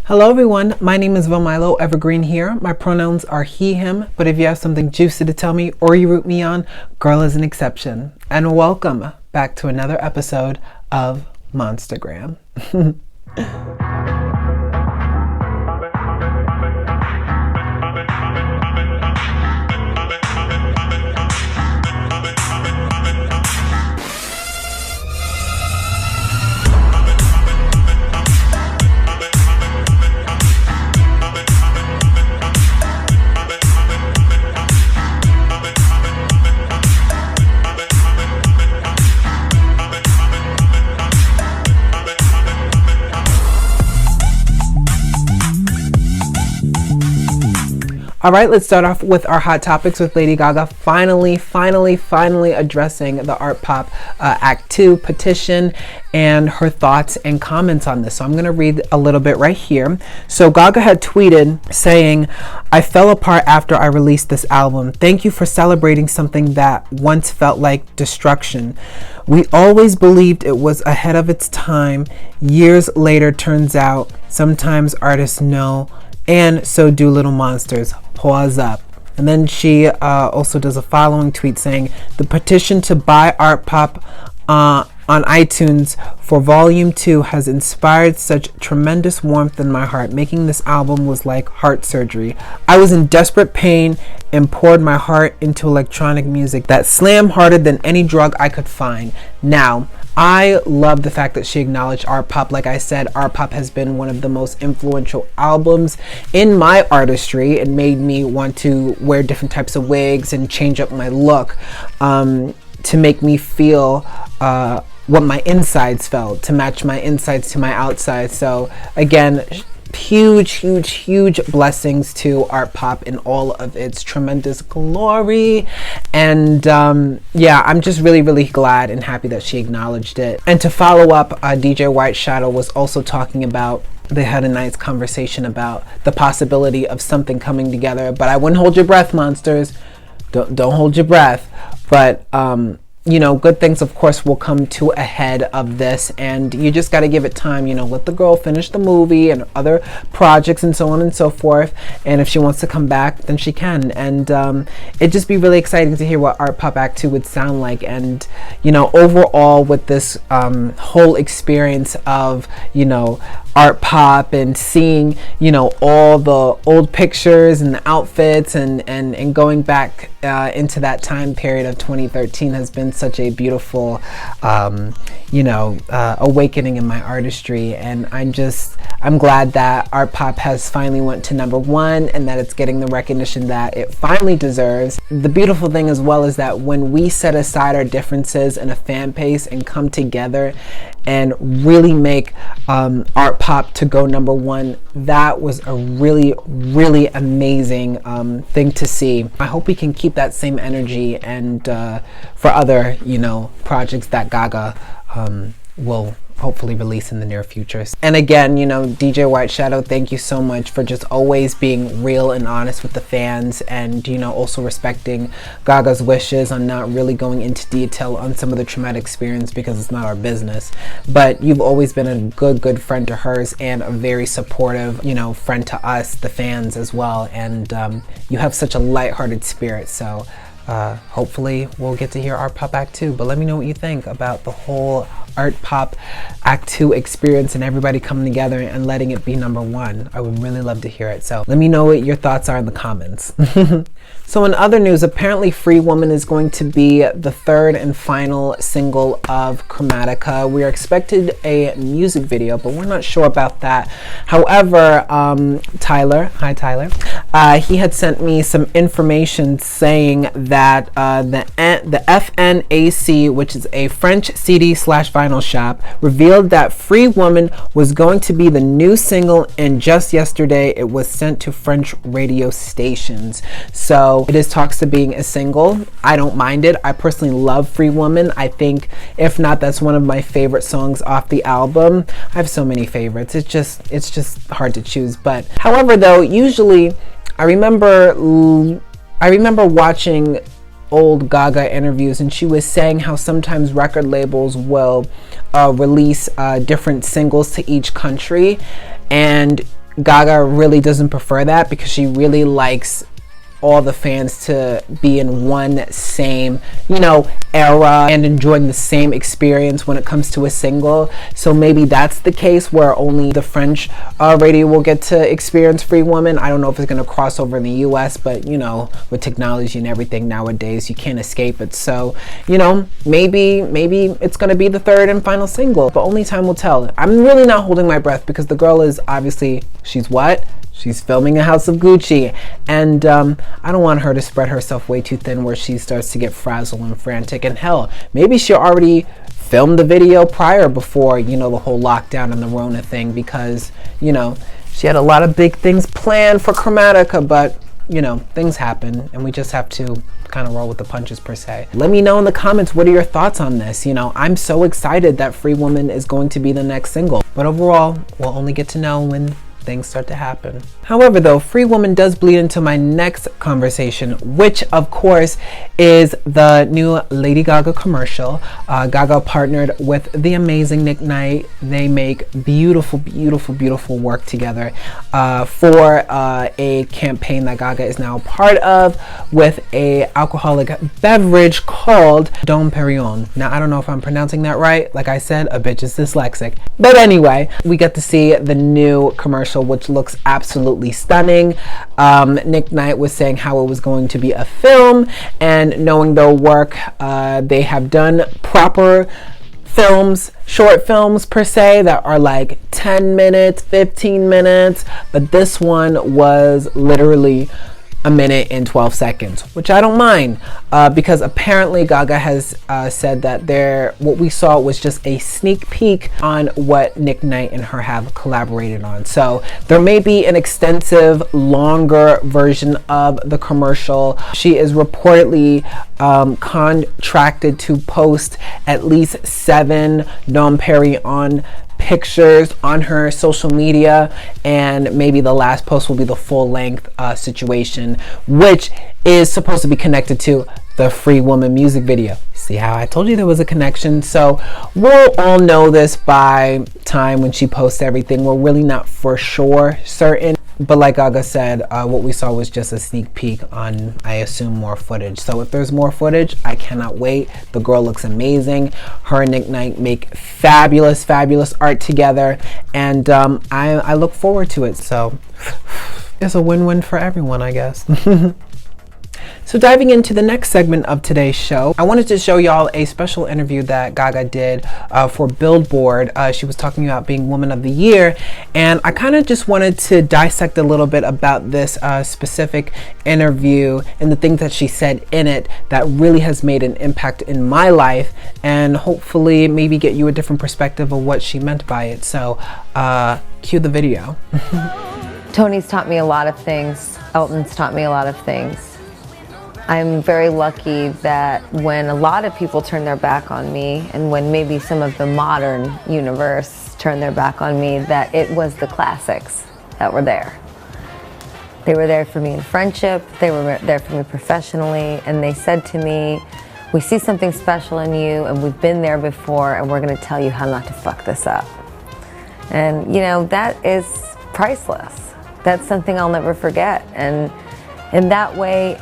Hello everyone, my name is Vomilo Evergreen here. My pronouns are he, him, but if you have something juicy to tell me or you root me on, girl is an exception. And welcome back to another episode of Monstergram. All right, let's start off with our hot topics with Lady Gaga finally addressing the Art Pop Act 2 petition and her thoughts and comments on this. So I'm going to read a little bit right here. So Gaga had tweeted saying, "I fell apart after I released this album. Thank you for celebrating something that once felt like destruction. We always believed it was ahead of its time. Years later, turns out sometimes artists know, and so do little monsters. Pause up." And then she also does a following tweet saying, "The petition to buy Art Pop on iTunes for Volume 2 has inspired such tremendous warmth in my heart. Making this album was like heart surgery. I was in desperate pain and poured my heart into electronic music that slammed harder than any drug I could find." Now, I love the fact that she acknowledged Art Pop. Like I said, Art Pop has been one of the most influential albums in my artistry. It made me want to wear different types of wigs and change up my look to make me feel what my insides felt, to match my insides to my outsides. So again, huge blessings to Art Pop in all of its tremendous glory. And yeah, I'm just really glad and happy that she acknowledged it. And to follow up, DJ White Shadow was also talking about, they had a nice conversation about the possibility of something coming together. But I wouldn't hold your breath, monsters. Don't hold your breath. But you know, good things of course will come to a head of this, and you just got to give it time. You know, let the girl finish the movie and other projects and so on and so forth, and if she wants to come back, then she can. And it'd just be really exciting to hear what Art Pop Act 2 would sound like. And you know, overall with this whole experience of, you know, Art Pop and seeing, you know, all the old pictures and the outfits and going back into that time period of 2013 has been such a beautiful you know, awakening in my artistry. And I'm glad that Art Pop has finally went to #1 and that it's getting the recognition that it finally deserves. The beautiful thing as well is that when we set aside our differences in a fan base and come together and really make Art Pop to go #1, that was a really amazing thing to see. I hope we can keep that same energy and for other, you know, projects that Gaga will hopefully release in the near future. And again, you know, DJ White Shadow, thank you so much for just always being real and honest with the fans, and you know, also respecting Gaga's wishes on not really going into detail on some of the traumatic experience because it's not our business. But you've always been a good friend to hers and a very supportive, you know, friend to us, the fans as well. And you have such a lighthearted spirit. So hopefully we'll get to hear Art Pop Act 2. But let me know what you think about the whole Art Pop Act 2 experience and everybody coming together and letting it be #1. I would really love to hear it. So let me know what your thoughts are in the comments. So in other news, apparently Free Woman is going to be the third and final single of Chromatica. We are expected a music video, but we're not sure about that. However, Tyler, hi Tyler, he had sent me some information saying that the FNAC, which is a French CD/vinyl shop, revealed that Free Woman was going to be the new single, and just yesterday it was sent to French radio stations. So it is talks to being a single. I don't mind it. I personally love Free Woman. I think, if not, that's one of my favorite songs off the album. I have so many favorites. It's just hard to choose. But however, though, usually I remember watching old Gaga interviews, and she was saying how sometimes record labels will release different singles to each country, and Gaga really doesn't prefer that because she really likes all the fans to be in one same, you know, era and enjoying the same experience when it comes to a single. So maybe that's the case where only the French radio will get to experience Free Woman. I don't know if it's going to cross over in the US, but you know, with technology and everything nowadays, you can't escape it. So, you know, maybe it's going to be the third and final single, but only time will tell. I'm really not holding my breath because the girl is obviously, she's what? She's filming a House of Gucci, and I don't want her to spread herself way too thin where she starts to get frazzled and frantic. And hell, maybe she already filmed the video prior before, you know, the whole lockdown and the Rona thing, because, you know, she had a lot of big things planned for Chromatica, but, you know, things happen and we just have to kind of roll with the punches per se. Let me know in the comments, what are your thoughts on this? You know, I'm so excited that Free Woman is going to be the next single, but overall, we'll only get to know when things start to happen. However, though, Free Woman does bleed into my next conversation, which of course is the new Lady Gaga commercial. Gaga partnered with the amazing Nick Knight. They make beautiful, beautiful, beautiful work together for a campaign that Gaga is now part of with a alcoholic beverage called Dom Perignon. Now, I don't know if I'm pronouncing that right. Like I said, a bitch is dyslexic. But we get to see the new commercial, which looks absolutely stunning. Nick Knight was saying how it was going to be a film, and knowing their work, they have done proper films, short films per se, that are like 10 minutes, 15 minutes, but this one was literally a minute and 12 seconds, which I don't mind, because apparently Gaga has said that what we saw was just a sneak peek on what Nick Knight and her have collaborated on. So there may be an extensive, longer version of the commercial. She is reportedly contracted to post at least 7 Dom Perignon pictures on her social media, and maybe the last post will be the full length situation, which is supposed to be connected to the Free Woman music video. See how I told you there was a connection? So we'll all know this by time when she posts everything. We're really not for sure certain, but like Gaga said, what we saw was just a sneak peek on, I assume, more footage. So if there's more footage, I cannot wait. The girl looks amazing. Her and Nick Knight make fabulous, fabulous art together, and I look forward to it. So it's a win-win for everyone, I guess. So diving into the next segment of today's show, I wanted to show y'all a special interview that Gaga did for Billboard. She was talking about being Woman of the Year, and I kind of just wanted to dissect a little bit about this specific interview and the things that she said in it that really has made an impact in my life, and hopefully maybe get you a different perspective of what she meant by it. So cue the video. Tony's taught me a lot of things. Elton's taught me a lot of things. I'm very lucky that when a lot of people turn their back on me, and when maybe some of the modern universe turned their back on me, that it was the classics that were there. They were there for me in friendship, they were there for me professionally, and they said to me, we see something special in you, and we've been there before, and we're gonna tell you how not to fuck this up. And you know, that is priceless. That's something I'll never forget. And in that way,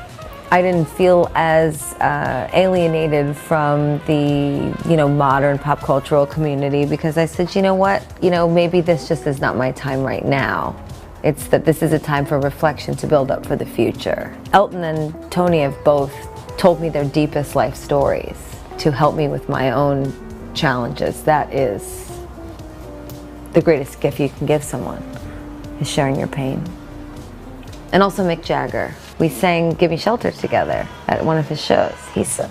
I didn't feel as alienated from the, you know, modern pop cultural community, because I said, you know what, maybe this just is not my time right now. It's that this is a time for reflection to build up for the future. Elton and Tony have both told me their deepest life stories to help me with my own challenges. That is the greatest gift you can give someone, is sharing your pain. And also Mick Jagger. We sang Give Me Shelter together at one of his shows. He's an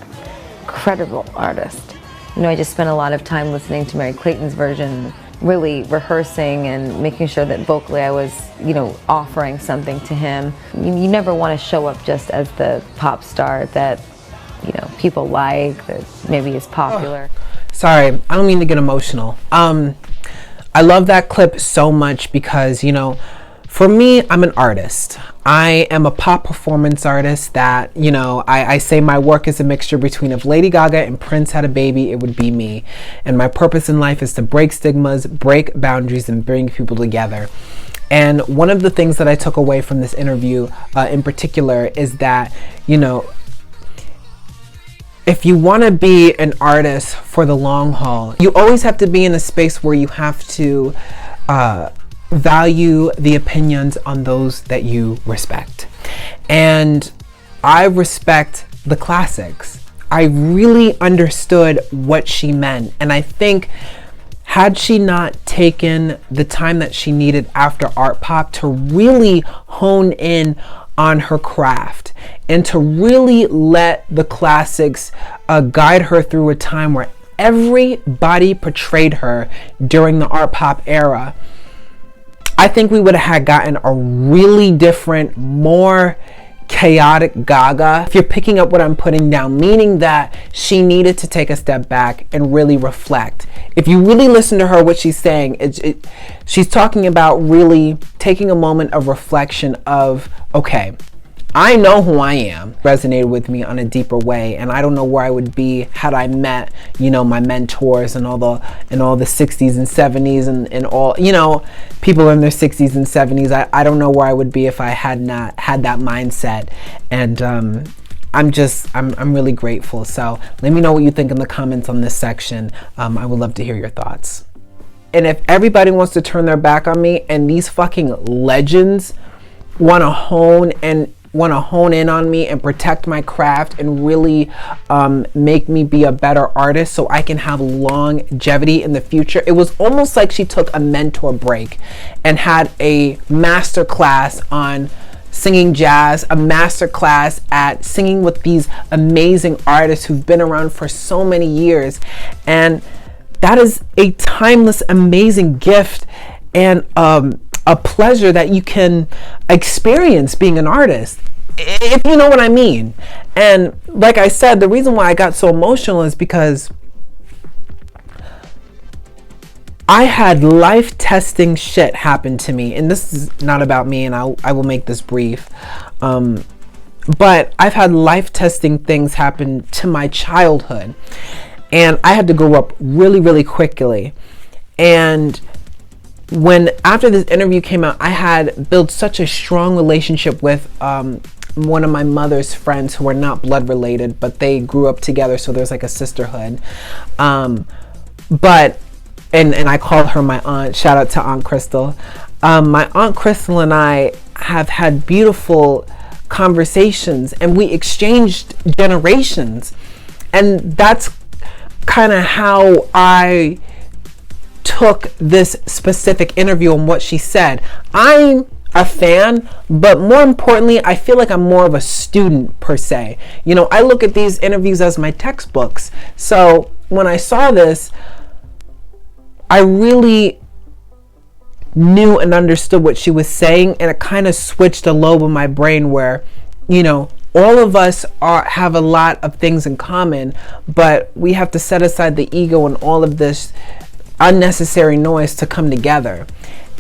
incredible artist. You know, I just spent a lot of time listening to Mary Clayton's version, really rehearsing and making sure that vocally I was, offering something to him. You never want to show up just as the pop star that, people like, that maybe is popular. Sorry, I don't mean to get emotional. I love that clip so much because, for me, I'm an artist. I am a pop performance artist that, I say my work is a mixture between if Lady Gaga and Prince had a baby, it would be me. And my purpose in life is to break stigmas, break boundaries, and bring people together. And one of the things that I took away from this interview in particular is that, you know, if you want to be an artist for the long haul, you always have to be in a space where you have to value the opinions on those that you respect. And I respect the classics. I really understood what she meant. And I think had she not taken the time that she needed after Art Pop to really hone in on her craft and to really let the classics guide her through a time where everybody portrayed her during the Art Pop era, I think we would have gotten a really different, more chaotic Gaga. If you're picking up what I'm putting down, meaning that she needed to take a step back and really reflect. If you really listen to her, what she's saying, she's talking about really taking a moment of reflection of, okay, I know who I am. Resonated with me on a deeper way, and I don't know where I would be had I met, you know, my mentors and all the 60s and 70s and all, you know, people in their 60s and 70s. I don't know where I would be if I had not had that mindset. And I'm really grateful. So let me know what you think in the comments on this section. I would love to hear your thoughts. And if everybody wants to turn their back on me and these fucking legends want to hone in on me and protect my craft and really make me be a better artist so I can have longevity in the future. It was almost like she took a mentor break and had a master class on singing jazz, a master class at singing with these amazing artists who've been around for so many years. And that is a timeless, amazing gift and a pleasure that you can experience being an artist, if you know what I mean. And like I said, the reason why I got so emotional is because I had life testing shit happen to me, and this is not about me, and I will make this brief, but I've had life testing things happen to my childhood, and I had to grow up really, really quickly. And when after this interview came out, I had built such a strong relationship with one of my mother's friends who are not blood related, but they grew up together, so there's like a sisterhood. But I call her my aunt. Shout out to Aunt Crystal. My Aunt Crystal and I have had beautiful conversations, and we exchanged generations, and that's kind of how I took this specific interview and what she said. I'm a fan, but more importantly, I feel like I'm more of a student per se. You know, I look at these interviews as my textbooks. So when I saw this, I really knew and understood what she was saying, and it kind of switched a lobe in my brain where, you know, all of us have a lot of things in common, but we have to set aside the ego and all of this unnecessary noise to come together.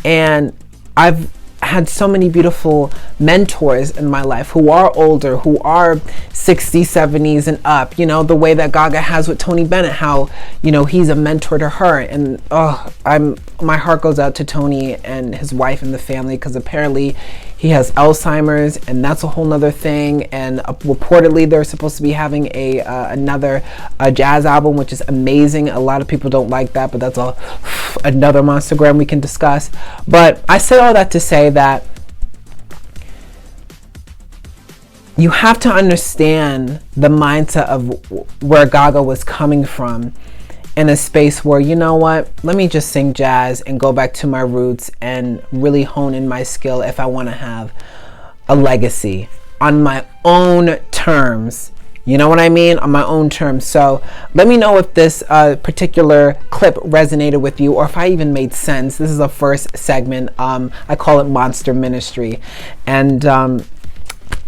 And I've had so many beautiful mentors in my life who are older, who are 60s, 70s and up, you know, the way that Gaga has with Tony Bennett, how, you know, he's a mentor to her. And my heart goes out to Tony and his wife and the family, because apparently he has Alzheimer's, and that's a whole nother thing. And reportedly they're supposed to be having another jazz album, which is amazing. A lot of people don't like that, but that's another Monstergram we can discuss. But I say all that to say that you have to understand the mindset of where Gaga was coming from, in a space where, you know what, let me just sing jazz and go back to my roots and really hone in my skill if I want to have a legacy on my own terms. You know what I mean? On my own terms. So let me know if this particular clip resonated with you, or if I even made sense. This is the first segment. I call it Monster Ministry. And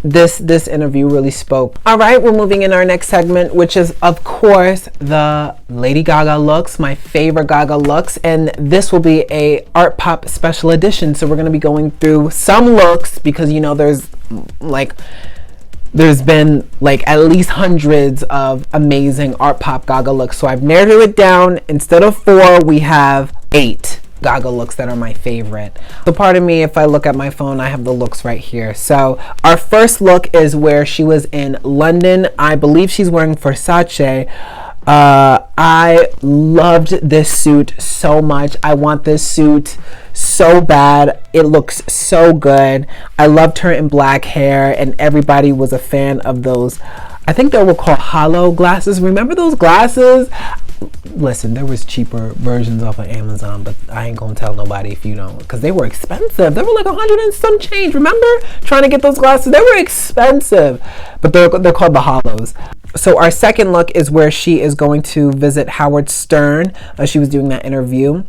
this interview really spoke. All right, we're moving in our next segment, which is, of course, the Lady Gaga looks, my favorite Gaga looks. And this will be a Art Pop special edition. So we're going to be going through some looks, because, you know, there's been like at least hundreds of amazing Art Pop Gaga looks. So I've narrowed it down. Instead of 4, we have 8. Gaga looks that are my favorite. So pardon me if I look at my phone, I have the looks right here. So our first look is where she was in London. I believe she's wearing Versace. I loved this suit so much. I want this suit so bad. It looks so good. I loved her in black hair, and everybody was a fan of those. I think they were called hollow glasses. Remember those glasses? Listen, there was cheaper versions off of Amazon, but I ain't gonna tell nobody if you don't, because they were expensive. They were like 100 and some change. Remember trying to get those glasses? They were expensive, but they're called the hollows. So our second look is where she is going to visit Howard Stern. She was doing that interview,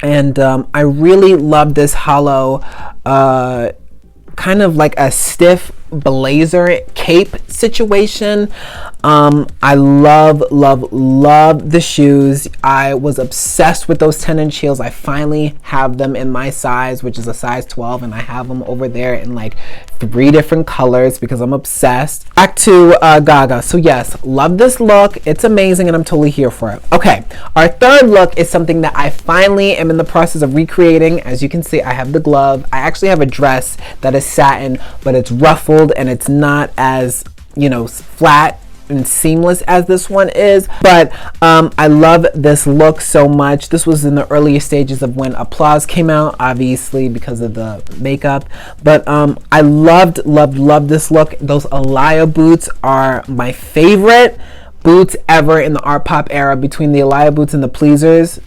and I really love this hollow, kind of like a stiff blazer cape situation. I love the shoes. I was obsessed with those 10-inch heels. I finally have them in my size, which is a size 12, and I have them over there in like 3 different colors because I'm obsessed. Back to Gaga. So yes, love this look. It's amazing, and I'm totally here for it. Okay, our third look is something that I finally am in the process of recreating. As you can see, I have the glove. I actually have a dress that is satin, but it's ruffled and it's not as, you know, flat and seamless as this one is, but I love this look so much. This was in the earlier stages of when Applause came out, obviously because of the makeup, but I loved this look. Those Alaya boots are my favorite boots ever in the art pop era, between the Alaya boots and the Pleasers,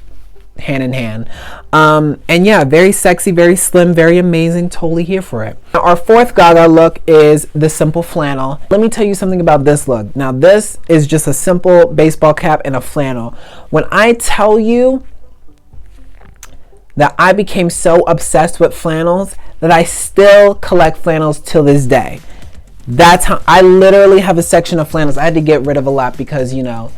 hand in hand. And yeah, very sexy, very slim, very amazing. Totally here for it. Now, our fourth Gaga look is the simple flannel. Let me tell you something about this look. Now, this is just a simple baseball cap and a flannel. When I tell you that I became so obsessed with flannels that I still collect flannels till this day. That's how I literally have a section of flannels. I had to get rid of a lot because, you know,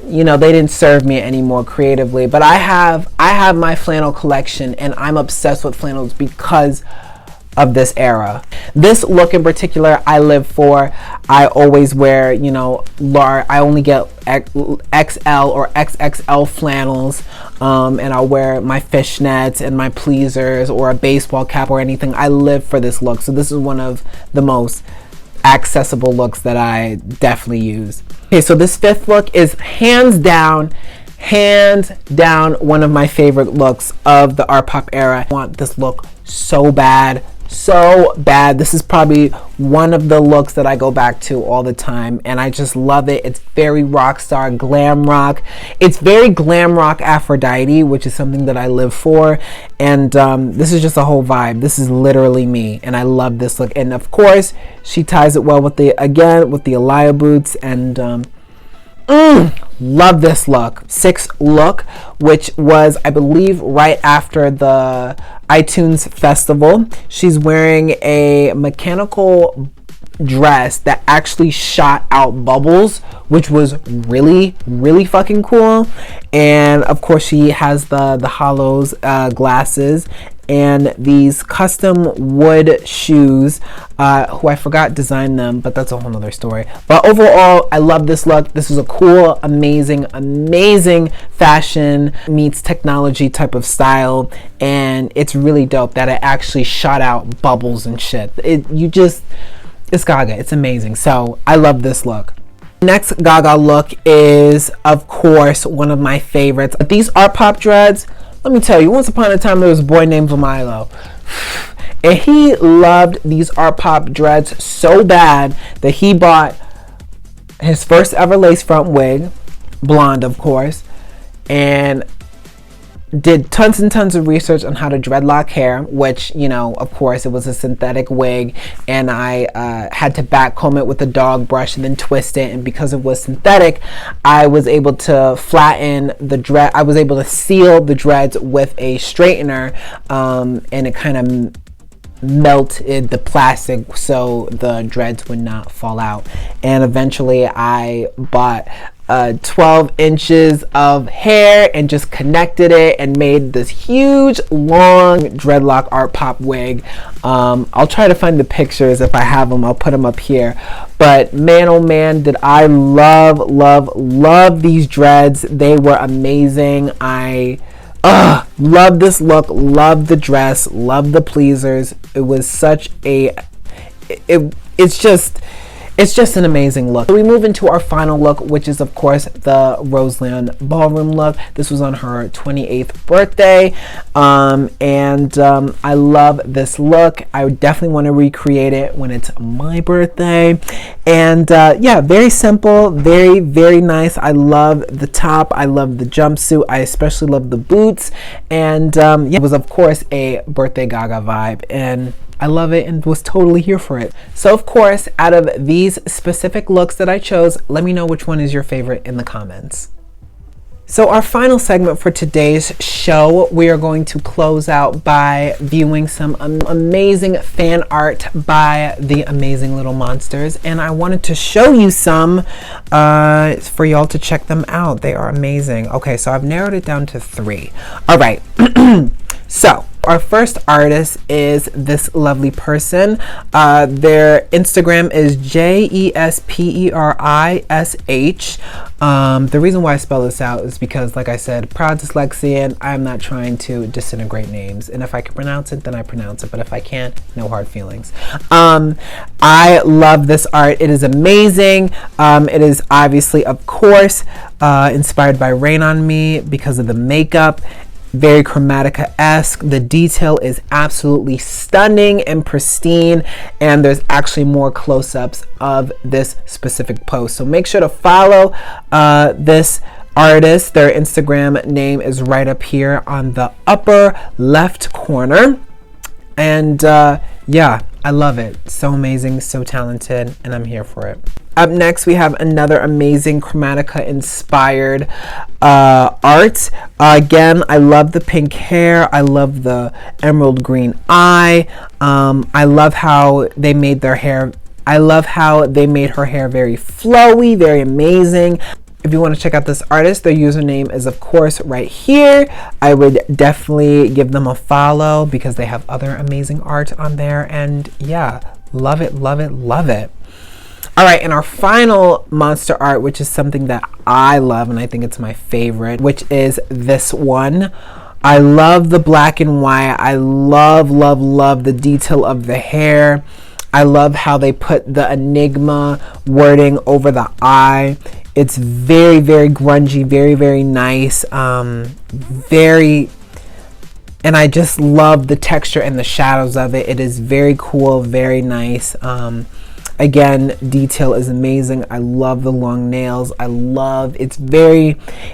they didn't serve me anymore creatively, but I have my flannel collection, and I'm obsessed with flannels because of this era. This look in particular, I live for. I always wear, you know, I only get XL or XXL flannels, and I'll wear my fishnets and my pleasers or a baseball cap or anything. I live for this look. So this is one of the most accessible looks that I definitely use. Okay, so this fifth look is hands down one of my favorite looks of the art pop era. I want this look so bad. This is probably one of the looks that I go back to all the time, and I just love it. It's very rock star, glam rock. It's very glam rock Aphrodite, which is something that I live for, and this is just a whole vibe. This is literally me, and I love this look. And of course, she ties it well with the Alaya boots, and love this look. Sixth look, which was, I believe, right after the iTunes festival. She's wearing a mechanical dress that actually shot out bubbles, which was really fucking cool. And of course, she has the hollows glasses and these custom wood shoes, who I forgot designed them, but that's a whole nother story. But overall, I love this look. This is a cool, amazing fashion meets technology type of style, and it's really dope that it actually shot out bubbles and shit. It's Gaga. It's amazing. So I love this look. Next Gaga look is, of course, one of my favorites. These art pop dreads. Let me tell you, once upon a time there was a boy named Vamilo, and he loved these art pop dreads so bad that he bought his first ever lace front wig, blonde of course, and did tons and tons of research on how to dreadlock hair, which, you know, of course it was a synthetic wig, and I had to back comb it with a dog brush and then twist it, and because it was synthetic, I was able to flatten the dread. I was able to seal the dreads with a straightener, and it kind of melted the plastic so the dreads would not fall out. And eventually I bought 12 inches of hair and just connected it and made this huge long dreadlock art pop wig. I'll try to find the pictures. If I have them, I'll put them up here. But man, oh man, did I love these dreads. They were amazing. Love this look, love the dress, love the pleasers. It was such a, it's just an amazing look. So we move into our final look, which is of course the Roseland Ballroom look. This was on her 28th birthday. I love this look. I would definitely want to recreate it when it's my birthday. And yeah, very simple, very, very nice. I love the top. I love the jumpsuit. I especially love the boots. And yeah, it was of course a birthday Gaga vibe. And I love it and was totally here for it. So of course, out of these specific looks that I chose, let me know which one is your favorite in the comments. So our final segment for today's show, we are going to close out by viewing some amazing fan art by the Amazing Little Monsters. And I wanted to show you some for y'all to check them out. They are amazing. Okay, so I've narrowed it down to 3. All right. So our first artist is this lovely person. Their Instagram is JESPERISH. The reason why I spell this out is because, like I said, proud dyslexian. I'm not trying to disintegrate names, and if I can pronounce it, then I pronounce it, but if I can't, no hard feelings. I love this art. It is amazing. It is obviously, of course, inspired by Rain on Me because of the makeup. Very Chromatica-esque. The detail is absolutely stunning and pristine, and there's actually more close-ups of this specific post. So make sure to follow this artist. Their Instagram name is right up here on the upper left corner. And yeah, I love it. So amazing, so talented, and I'm here for it. Up next, we have another amazing Chromatica inspired art. Again, I love the pink hair. I love the emerald green eye. I love how they made their hair. I love how they made her hair very flowy, very amazing. If you want to check out this artist, their username is of course right here. I would definitely give them a follow because they have other amazing art on there. And yeah, love it, love it, love it. All right, and our final monster art, which is something that I love and I think it's my favorite, which is this one. I love the black and white. I love, love, love the detail of the hair. I love how they put the enigma wording over the eye. It's very, very grungy, very, very nice. And I just love the texture and the shadows of it. It is very cool, very nice. Again, detail is amazing. I love the long nails. It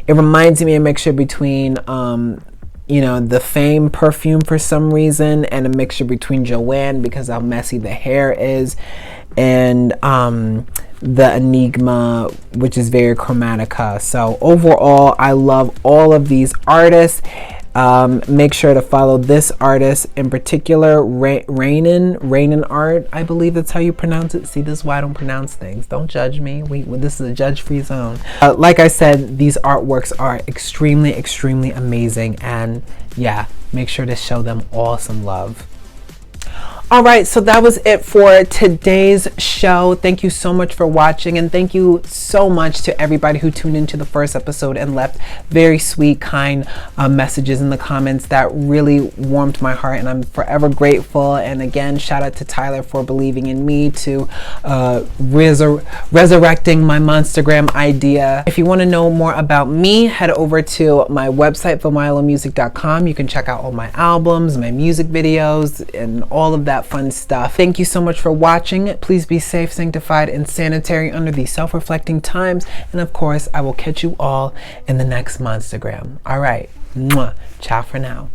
reminds me of a mixture between, the Fame perfume for some reason, and a mixture between Joanne because how messy the hair is, and the Enigma, which is very Chromatica. So overall, I love all of these artists. Make sure to follow this artist in particular, Rainin Art. I believe that's how you pronounce it. See, this is why I don't pronounce things. Don't judge me. This is a judge-free zone. Like I said, these artworks are extremely, extremely amazing. And yeah, make sure to show them all some love. All right, so that was it for today's show. Thank you so much for watching, and thank you so much to everybody who tuned into the first episode and left very sweet, kind messages in the comments. That really warmed my heart, and I'm forever grateful. And again, shout out to Tyler for believing in me, to resurrecting my Monstergram idea. If you want to know more about me, head over to my website, VomiloMusic.com. You can check out all my albums, my music videos, and all of that fun stuff. Thank you so much for watching. Please be safe, sanctified, and sanitary under these self-reflecting times. And of course, I will catch you all in the next Monstergram. All right. Mwah. Ciao for now.